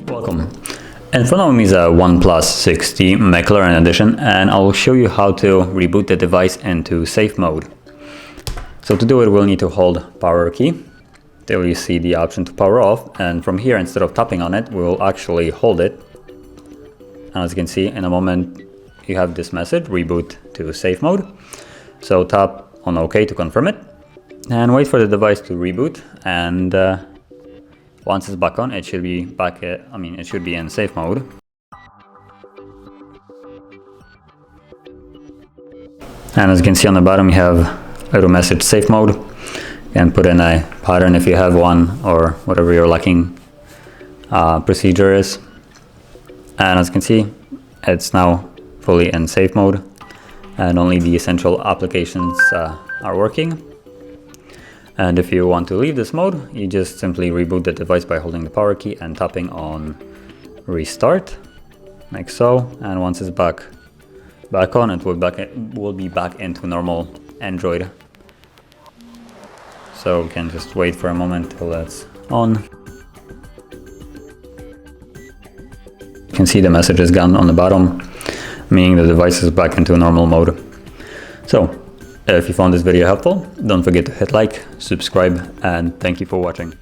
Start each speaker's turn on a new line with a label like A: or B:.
A: Welcome. In front of me is a OnePlus 6T McLaren edition, and I'll show you how to reboot the device into safe mode. So to do it, we'll need to hold power key till you see the option to power off, and from here, instead of tapping on it, we'll actually hold it. And as you can see, in a moment you have this message, reboot to safe mode. So tap on OK to confirm it and wait for the device to reboot, and once it's back on, it should be back it should be in safe mode. And as you can see on the bottom, you have a little message safe mode. You can put in a pattern if you have one, or whatever your locking procedure is. And as you can see, it's now fully in safe mode, and only the essential applications are working. And if you want to leave this mode, you just simply reboot the device by holding the power key and tapping on restart, like so. And once it's back on, it will be back into normal Android. So we can just wait for a moment till that's on. You can see the message is gone on the bottom, meaning the device is back into normal mode. So if you found this video helpful, don't forget to hit like, subscribe, and thank you for watching.